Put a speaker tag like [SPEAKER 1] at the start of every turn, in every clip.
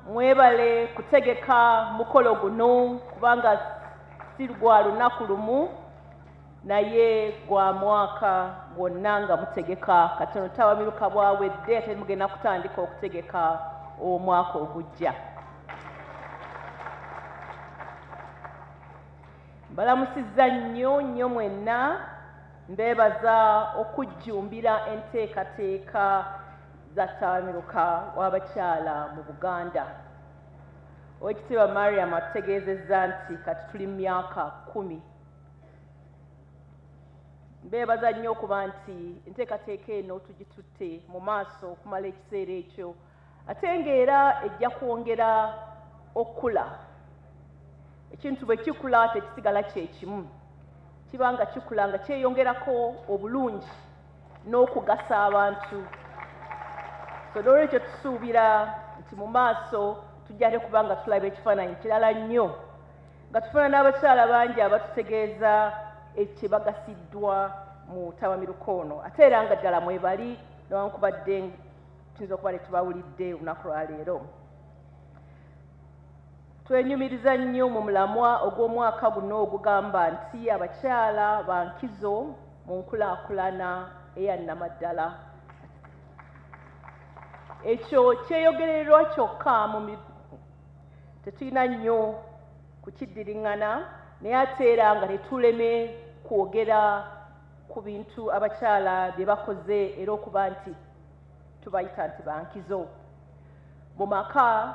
[SPEAKER 1] mwebale kutegeka mukolo guno kubanga si gwa lunaku lumu naye gwa mwaka gwonna nga mutegeka katono tabamiruka bwawedde ate mugenda kutandika okutegeka omwaka ogujja. Mbalamusizza nnyo mwenna, mbeebaza okujjumbira enteekateeka za tabamiruka w'abakyala mu Buganda. Oweekitiibwa Mariam atutegeezezza nti kati tuli mu myaka 10. Mbeebaza nnyo okuba nti enteekateeka eno tugitutte mu maaso okumala ekiseera ekyo, ate ng'era ejja kwongera okula. Ekintu bwe kikula tekisigala kyekimu, kiba nga kikula nga kyeyongerako obulungi n'okugasa abantu. So n'olwekyo tusuubira nti mu maaso tujja kuba nga tulaba ekifaananyi kirala nnyo, nga tufuna n'abakyala bangi abatutegeeza ekye bagasiddwa mu tabamiruka ono, ate era nga ddala mwebali newankubadde tuyinza okuba tetubawulidde olunaku lwa leero. Twenyumiriza nnyo mu mulamwa ogw'omwaka guno ogugamba nti abakyala ba nkizo mu nkulaakulana eyannamaddala. Ekyo kyeyogererwa kyokka tetulina nnyo kukiddiringana, naye ate era nga tetuleme kwogera ku bintu abakyala bye bakoze era okuba nti tubayita nti bankizo. Mu maka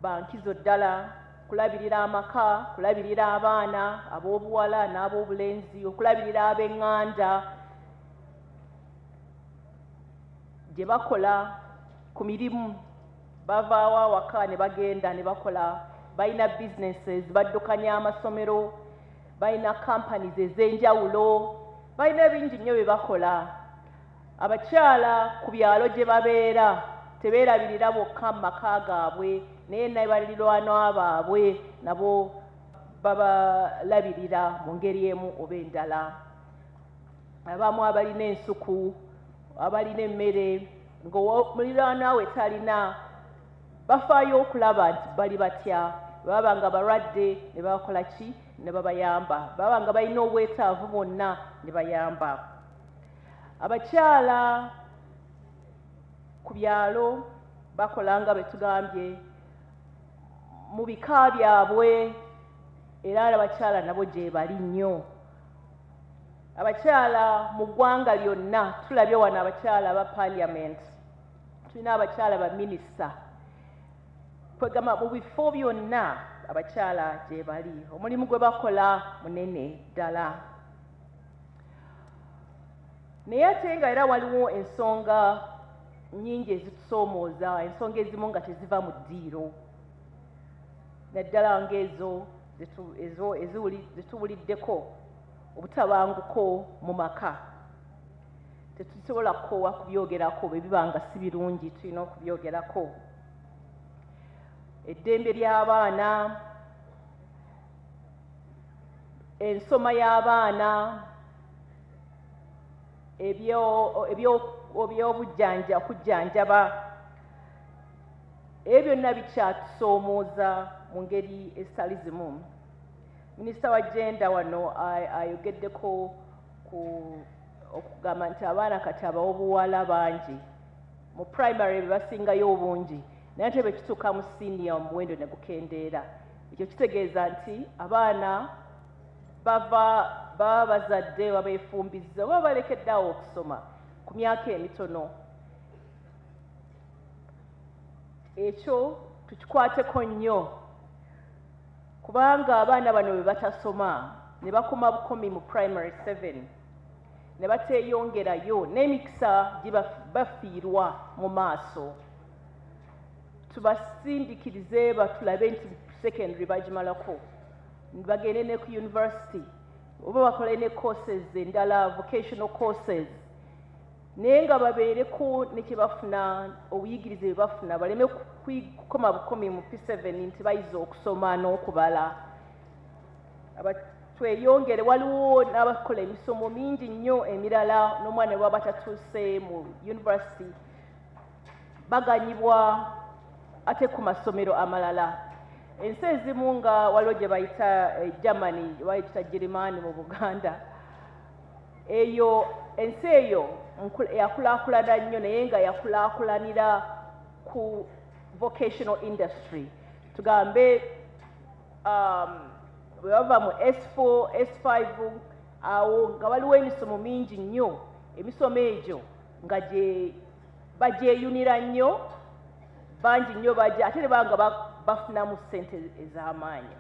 [SPEAKER 1] bankizo ddala, kulabirira amaka, kulabirira abaana ab'obuwala n'ab'obulenzi, okulabirira ab'eŋŋanda gye bakola ku mirimu, bavaawo awaka ne bagenda ne bakola, balina businesses, baddukanya amasomero, balina companies ez'enjawulo, balina bingi nnyo bye bakola. Abakyala ku byalo gye babeera tebeerabirira bokka mu maka gaabwe, naye n'abalirwanwa baabwe nabo babalabirira mu ngeri emu oba endala. Abamu abalina ensuku, abalina emmere, ng'omuliraanwa we talina, bafaayo okulaba nti bali batya. Baba nga balwadde ne bakola ki? Ne babayamba. Baba nga balina obwetaavu bonna ne bayamba. Abakyala ku byalo bakola nga bwe tugambye mu bika byabwe, era abakyala nabo gye bali nnyo. Abakyala mu ggwanga lyonna tulabye wano abakyala ba parliament, tulina abakyala ba minisita, kwegamba mu bifo byonna abakyala gye bali. Omulimu gwe bakola munene ddala. Naye ate nga era waliwo ensonga nnyingi ezitusoomooza, ensonga ezimu nga teziva mu ddiiro, naddala ng'ezo zetuwuliddeko, obutabanguko mu maka. Tetusobola kukoowa kubyogerako, bwe biba nga si birungi tulina okubyogerako. Eddembe ly'abaana, ensoma y'abaana, okujjanjaba, ebyo byonna bikyatusoomooza mu ngeri ezitali zimu. Minisita wa genda wano ayogeddeko okugamba nti abaana kati ab'obuwala bangi mu primary be basingayo obungi, naye ate bwe kituuka mu senior omuwendo ne gukendeera. Ekyo kitegeeza nti abaana baba bazadde babeefumbizza, baba balekeddeawo okusoma ku myaka emitono. Ekyo tukikwateko nnyo, kubanga abaana bano bwe batasoma ne bakoma bukomi mu primary 7 ne bateeyongerayo, n'emikisa gye bafiirwa mu maaso. Tubasindikirize batulabe nti secondary bagimalako, bagende ne ku university oba bakole ne courses endala, vocational courses, naye nga babeereko ne kye bafuna, obuyigirize bwe bafuna, baleme kukoma bukomi mu P7 nti bayize okusoma n'okubala. Tweyongere, waliwo n'abakola emisomo mingi nnyo emirala, n'omwana bw'aba tatuuse mu university baganyibwa ate ku masomero amalala. Ensi ezimu nga waliwo gye bayita Germany, bayita Jeremani mu Buganda, eyo ensi eyo yakulaakulana nnyo naye nga yakulaakulanira ku vocational industry. Tugambe bwe bava mu S4, S5 awo nga waliwo emisomo mingi nnyo, emisomo egyo nga bagyeyunira nnyo, bangi nnyo bajja ate ne banga bafunamu ssente ez'amaanyi.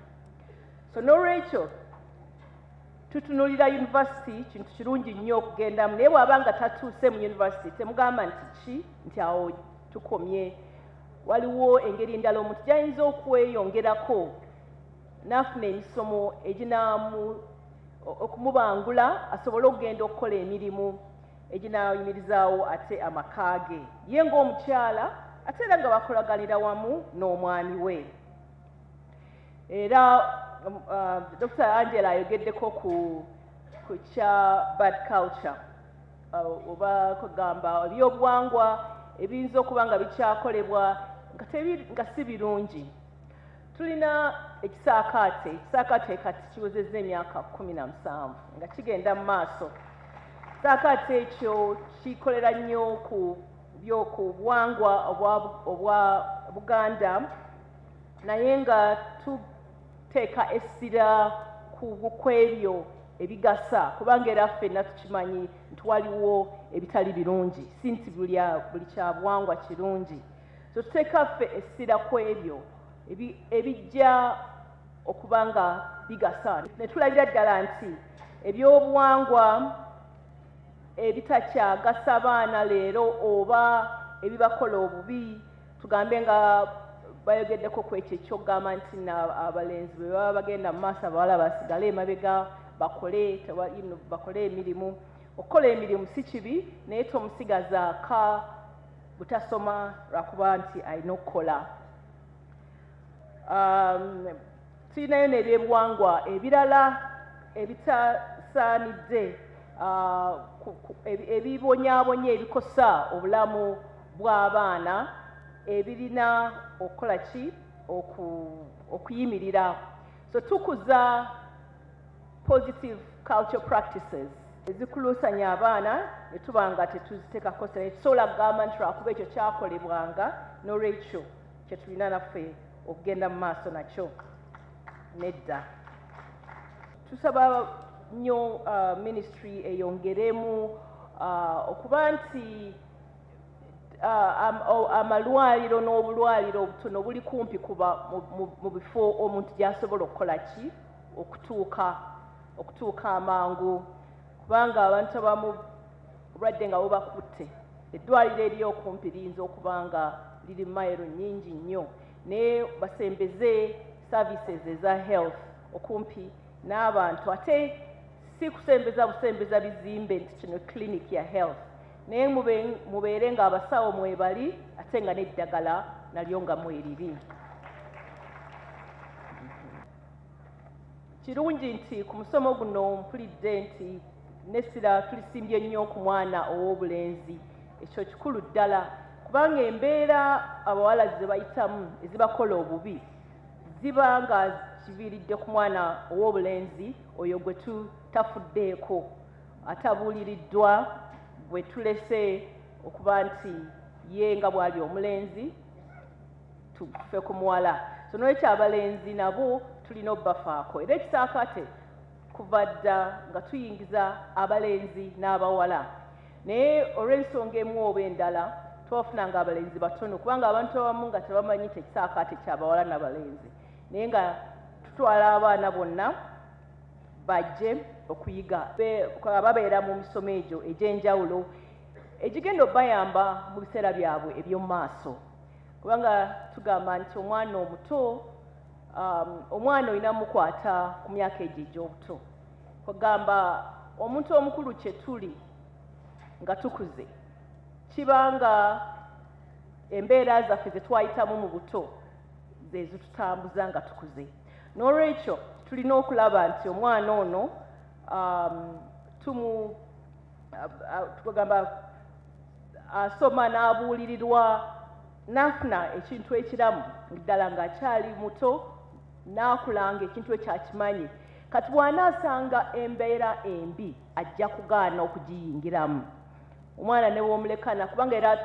[SPEAKER 1] So n'olwekyo tutunulira university kintu kirungi nnyo okugendamu, naye bw'aba nga tatuuse mu university temugamba nti ki nti awo tukomye. Waliwo engeri endala omuntu gy'ayinza okweyongerako n'afuna emisomo eginaamu okumubangula asobole okugenda okukola emirimu eginaayimirizaawo ate amaka ge ye ng'omukyala ate era nga bakolaganira wamu n'omwami we. Era Dr. Angela ayogeddeko ku kya bad culture oba kugamba ebyobuwangwa ebiyinza okuba nga bikyakolebwa nga si birungi. Tulina ekisaakaate kati kiwezezza emyaka 17 nga kigenda mu maaso. Ekisaakaate ekyo kikolera nnyo ku buwangwa obwa Buganda naye nga tuteeka essira ku ebyo ebigasa kubanga era ffenna tukimanyi nti waliwo ebitali birungi, si nti buli kya buwangwa kirungi. So tuteeka ffe essira ku ebyo ebijja okuba nga bigasa. Ne tulabira ddala nti ebyobuwangwa ebitakyagasa baana leero oba ebibakola obubi, tugambe nga bayogeddeko ku ekyo ekyokugamba nti abalenzi bwe baba bagenda mu maaso abawala basigale emabega bakole emirimu. Okukola emirimu si kibi naye tomusigazaaka butasoma lwakuba nti alina okukola. Tulinayo n'ebyobuwangwa ebirala ebitasaanidde ebibonyaabonya ebikosa obulamu bw'abaana ebirina okukola ki okuyimirira. So tukuza positive culture practices ezikuluusanya abaana ne tuba nga tetuziteekako ssente. Tusobola kugamba nti lwakuba ekyo kyakolebwanga n'olwekyo kye tulina naffe okugenda mu maaso nakyo. Nedda. Tusaba nnyo ministry eyongeremu okuba nti amalwaliro n'obulwaliro obutono buli kumpi kuba mu bifo omuntu gy'asobola okukola ki okutuuka amangu kubanga abantu abamu obulwadde nga bubakutte eddwaliro ery'okumpi liyinza okuba nga liri mayiro nnyingi nnyo naye basembeze services eza health okumpi n'abantu ate si kusembeza busembeza bizimbe nti kino clinic ya health naye mubeere nga abasawo mwebali ate nga n'eddagala nalyo nga mweriri. Kirungi nti ku musomo guno mpulidde nti n'essira tulisimbye nnyo ku mwana ow'obulenzi. Ekyo kikulu ddala kubanga embeera abawala ze bayitamu ezibakola obubi ziba nga kiviiridde ku mwana ow'obulenzi oyo gwe tutafuddeeko atabuuliriddwa bwe tulese okuba nti ye nga bw'ali omulenzi tufe ku muwala. So n'olwekyo abalenzi nabo tulina obbafaako era ekisaakaate kuva dda nga tuyingiza abalenzi n'abawala naye olw'ensonga emu oba endala twafunanga abalenzi batono kubanga abantu abamu nga tebamanyi nti ekisaakaate ky'abawala n'abalenzi naye nga tutwala abaana bonna bajje okuyiga babeera mu misomo egyo egy'enjawulo egigenda obayamba mu biseera byabwe eby'omu maaso kubanga tugamba nti omwana omuto omwana olina mukwata ku myaka egyo egy'obuto kugamba omuntu omukulu kye tuli nga tukuze kibanga embeera zaffe ze twayitamu mu buto ze zitutambuza nga tukuze n'olwekyo tulina okulaba nti omwana ono tugamba asoma n'abuulirirwa n'afuna ekintu ekiramu ddala ng'akyali muto n'akulanga ekintu ekyakimanyi kati bw'anaasanga embeera embi ajja kugaana okugiyingiramu omwana ne bw'omulekana kubanga era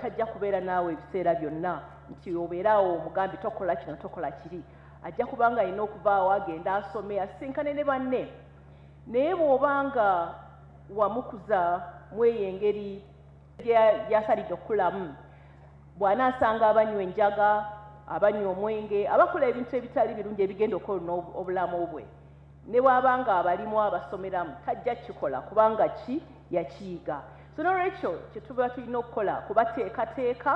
[SPEAKER 1] tajja kubeera naawe ebiseera byonna nti obeeraawo omugambi tokola kino tokola kiri ajja kubanga alina okuvaawo agenda asome asisinkane ne banne naye bw'obanga wamukuza mweyo engeri gyasalidde okukulamu bw'anaasanga abanywa enjaga abanywa omwenge abakola ebintu ebitali birungi ebigenda okwolona obulamu bwe ne bw'abanga abalimu abasomeramu tajja kikola kubanga ki yakiyiga so n'olwekyo kye tuba tulina okukola kubateekateeka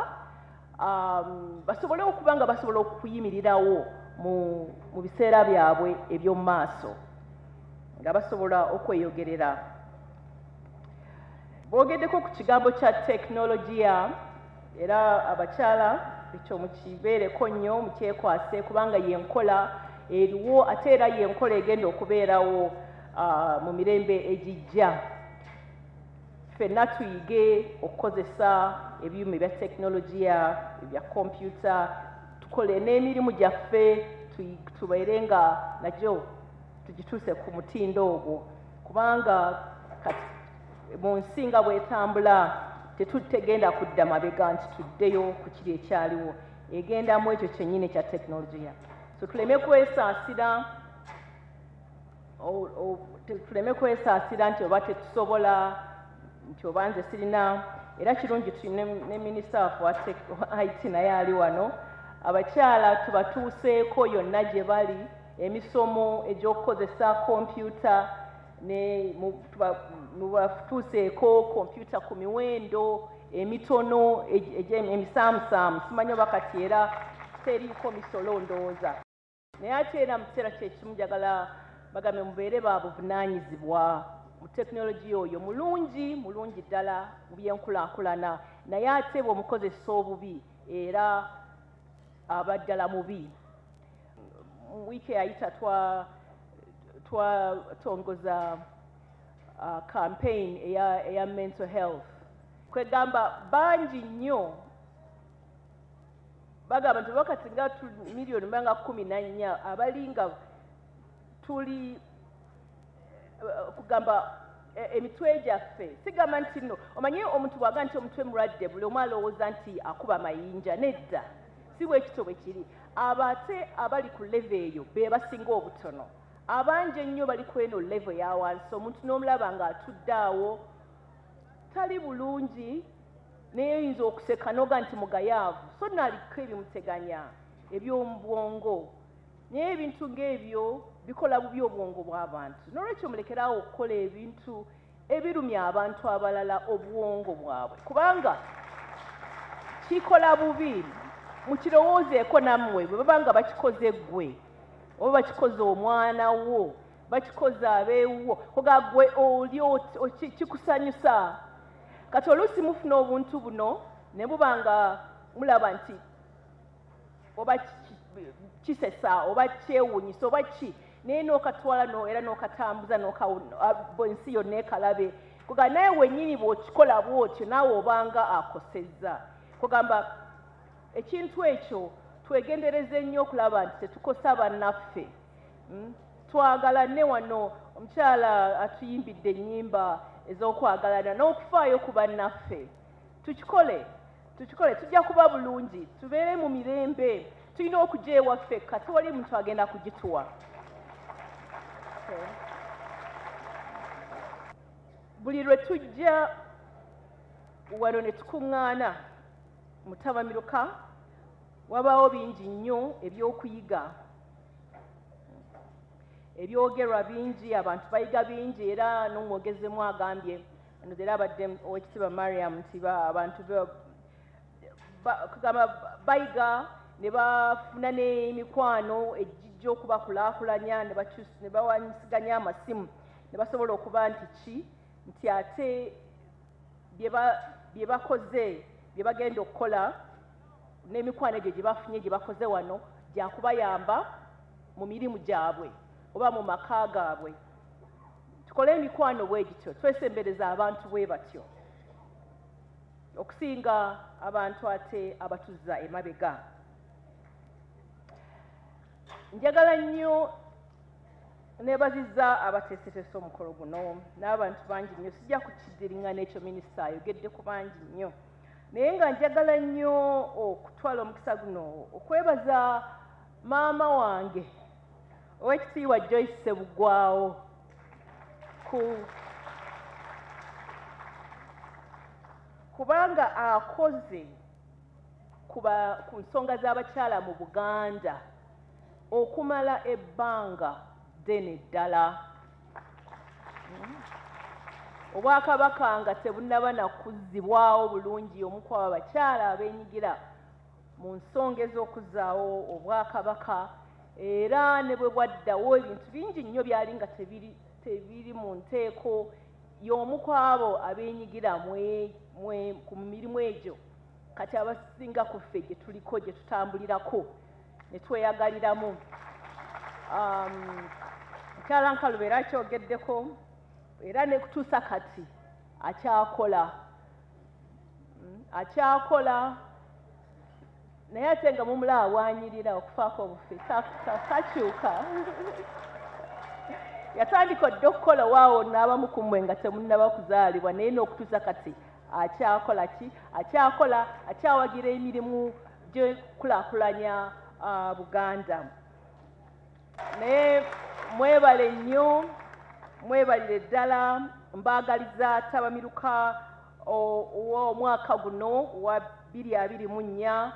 [SPEAKER 1] basobole okuba nga basobola okuyimirirawo mu biseera byabwe eby'omu maaso nga basobola okweyogerera boogeddeko ku kigambo kya tekinologiya era abakyala ekyo mukibeereko nnyo mukyekwase kubanga yenkola eriwo ate era yenkola egenda okubeerawo mu mirembe egijja ffenna tuyige okukozesa ebyuma ebya tekinologiya ebya kompyuta tukole n'emirimu gyaffe tubeere nga nagyo tugituuse ku mutindo ogwo kubanga mu nsi nga bw'etambula tetutegenda kudda mabega nti tuddeyo ku kiri ekyaliwo egendamu ekyo kyennyini ekya tekinologiya so tuleme kwesaasira nti oba tetusobola nti oba nze sirina era kirungi tulina ne minisita waffe wa IT naye ali wano abakyala tubatuuseeko yonna gye bali emisomo egy'okukozesa kompyuta mubatuuseeko kompyuta ku miwendo emitono emisaamusaamu simanyi oba kati era teriiko misolo ndowooza naye ate era mu kiseera kyekimu njagala bagambe mubeere ba buvunaanyizibwa mu tekinologiya oyo mulungi ddala mu byenkulaakulana naye ate bw'omukozesa obubi era aba ddala mubi wiiki eyayita twatongoza campaign eya mental health kwegamba bangi nnyo bagamba nti wakati nga miliyoni mbanga 14 abalinga tuli kugamba emitwe gyaffe sigamba nti nno omanye omuntu bwaga nti omutwe mulwadde buli omu alowooza nti akuba mayinja nedda si bwe kito bwe kiri ate abali ku leve eyo be basinga obutono abangi ennyo bali ku eno leve ya wansi omuntu n'omulaba ng'atudde awo tali bulungi naye oyinza okuseka noga nti mugayaavu so naaliko ebimuteganya eby'omu bwongo naye ebintu ng'ebyo bikola bubi obwongo bw'abantu n'olwekyo mulekeraawo okukola ebintu ebirumya abantu abalala obwongo bwabwe kubanga kikola bubi mukirowoozeeko nammwe bwe baba nga bakikoze ggwe oba bakikoze omwana wo bakikoze abeewo koga ggwe oli kikusanyusa kati oluusi mufuna obuntu buno ne buba nga mulaba nti oba kisesa oba kyewuunyisa oba ki naye n'okatwala era n'okatambuza ensi yonna ekalabe koga naye wennyini bw'okikola bw'otyo naawe obanga akosezza kugamba ekintu ekyo twegendereze nnyo okulaba nti tetukosa bannaffe twagalane wano omukyala atuyimbidde ennyimba ez'okwagalana n'okufaayo ku bannaffe tukikole tujja kuba bulungi tubeere mu mirembe tulina okujja ewaffe kati wali muntu agenda kugituwa buli lwe tujja wano ne tukuŋŋaana mutabamiruka wabaawo bingi nnyo ebyokuyiga ebyogerwa bingi abantu bayiga bingi era n'omwogezemu agambye era abadde owekitiibwa Mariam nti abantu bayiga ne bafuna n'emikwano egijja okubakulaakulanya ne bawanyisiganya amasimu ne basobola okuba nti ate bye bakoze bye bagenda okukola n'emikwano egyo gye bafunye gye bakoze wano gyakubayamba mu mirimu gyabwe oba mu maka gaabwe tukole emikwano bwe gityo twesembereza abantu bwe batyo okusinga abantu ate abatuza emabega. Njagala nnyo neebazizza abateeseteese omukolo guno n'abantu bangi nnyo, sijja kukiddiriŋŋana ekyo minisita ayogedde ku bangi nnyo, naye nga njagala nnyo okutwala omukisa guno okwebaza maama wange Oweekitiibwa Joyce Ssebuggwawo kubanga akoze ku nsonga z'abakyala mu Buganda okumala ebbanga ddene ddala. Obwakabaka nga tebunnaba nakuzzibwawo bulungi omu ku abo abakyala abeenyigira mu nsonga ez'okuzzaawo Obwakabaka, era ne bwe bwaddawo ebintu bingi nnyo byali nga tebiri mu nteeko y'omu ku abo abeenyigira ku mirimu egyo. Kati abasinga ku ffe gye tuliko gye tutambulirako ne tweyagaliramu. Mukyala Nkalubo era akyogeddeko, era ne kutuusa kati akyakola naye ate nga mumulaba bwanyirira okufaako obufe takyuka. Yatandika dda okukola waawo n'abamu ku mmwe nga temunnaba kuzaalibwa, naye n'okutuusa kati akyakola akyawagira emirimu gy'okulaakulanya Buganda. Naye mwebale nnyo, mwebalire ddala, mbaagaliza Tabamiruka ow'omwaka guno wa 2024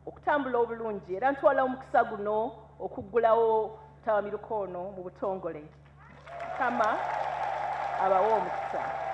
[SPEAKER 1] okutambula obulungi, era ntwala omukisa guno okuggulawo Tabamiruka ono mu butongole. Kama abawe omukisa.